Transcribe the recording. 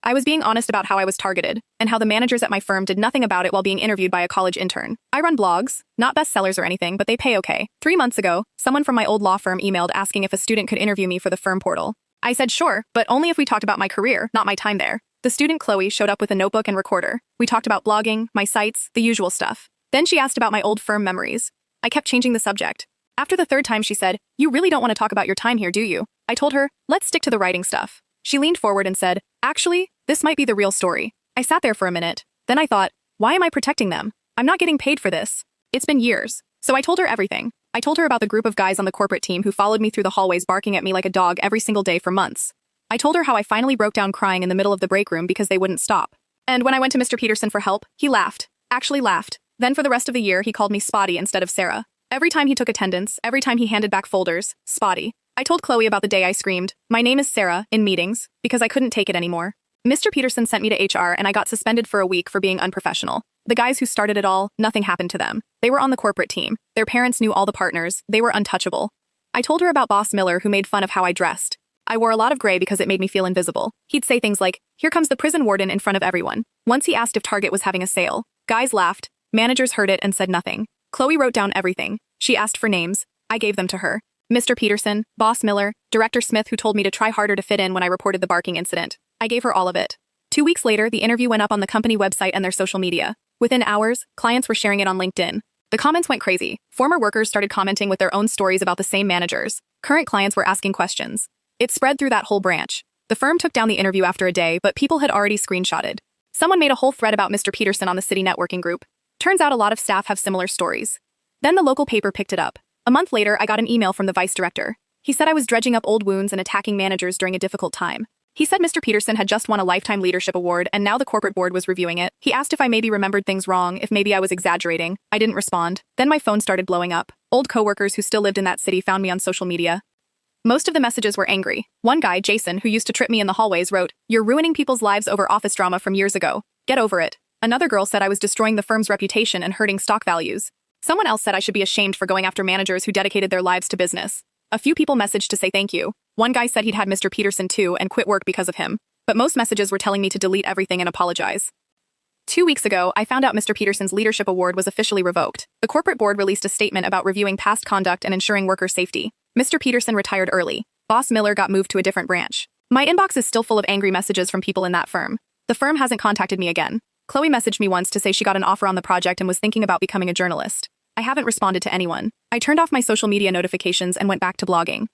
I was being honest about how I was targeted, and how the managers at my firm did nothing about it while being interviewed by a college intern. I run blogs, not bestsellers or anything, but they pay okay. 3 months ago, someone from my old law firm emailed asking if a student could interview me for the firm portal. I said sure, but only if we talked about my career, not my time there. The student Chloe showed up with a notebook and recorder. We talked about blogging, my sites, the usual stuff. Then she asked about my old firm memories. I kept changing the subject. After the third time she said, "You really don't want to talk about your time here, do you?" I told her, "Let's stick to the writing stuff." She leaned forward and said, "Actually, this might be the real story." I sat there for a minute. Then I thought, why am I protecting them? I'm not getting paid for this. It's been years. So I told her everything. I told her about the group of guys on the corporate team who followed me through the hallways barking at me like a dog every single day for months. I told her how I finally broke down crying in the middle of the break room because they wouldn't stop. And when I went to Mr. Peterson for help, he laughed. Actually laughed. Then for the rest of the year, he called me Spotty instead of Sarah. Every time he took attendance, every time he handed back folders, Spotty. I told Chloe about the day I screamed, "My name is Sarah," in meetings, because I couldn't take it anymore. Mr. Peterson sent me to HR and I got suspended for a week for being unprofessional. The guys who started it all, nothing happened to them. They were on the corporate team. Their parents knew all the partners. They were untouchable. I told her about Boss Miller who made fun of how I dressed. I wore a lot of gray because it made me feel invisible. He'd say things like, "Here comes the prison warden," in front of everyone. Once he asked if Target was having a sale. Guys laughed. Managers heard it and said nothing. Chloe wrote down everything. She asked for names. I gave them to her. Mr. Peterson, Boss Miller, Director Smith who told me to try harder to fit in when I reported the barking incident. I gave her all of it. 2 weeks later, the interview went up on the company website and their social media. Within hours, clients were sharing it on LinkedIn. The comments went crazy. Former workers started commenting with their own stories about the same managers. Current clients were asking questions. It spread through that whole branch. The firm took down the interview after a day, but people had already screenshotted. Someone made a whole thread about Mr. Peterson on the city networking group. Turns out a lot of staff have similar stories. Then the local paper picked it up. A month later, I got an email from the vice director. He said I was dredging up old wounds and attacking managers during a difficult time. He said Mr. Peterson had just won a Lifetime Leadership Award and now the corporate board was reviewing it. He asked if I maybe remembered things wrong, if maybe I was exaggerating. I didn't respond. Then my phone started blowing up. Old coworkers who still lived in that city found me on social media. Most of the messages were angry. One guy, Jason, who used to trip me in the hallways, wrote, "You're ruining people's lives over office drama from years ago. Get over it." Another girl said I was destroying the firm's reputation and hurting stock values. Someone else said I should be ashamed for going after managers who dedicated their lives to business. A few people messaged to say thank you. One guy said he'd had Mr. Peterson too and quit work because of him. But most messages were telling me to delete everything and apologize. 2 weeks ago, I found out Mr. Peterson's leadership award was officially revoked. The corporate board released a statement about reviewing past conduct and ensuring worker safety. Mr. Peterson retired early. Boss Miller got moved to a different branch. My inbox is still full of angry messages from people in that firm. The firm hasn't contacted me again. Chloe messaged me once to say she got an offer on the project and was thinking about becoming a journalist. I haven't responded to anyone. I turned off my social media notifications and went back to blogging.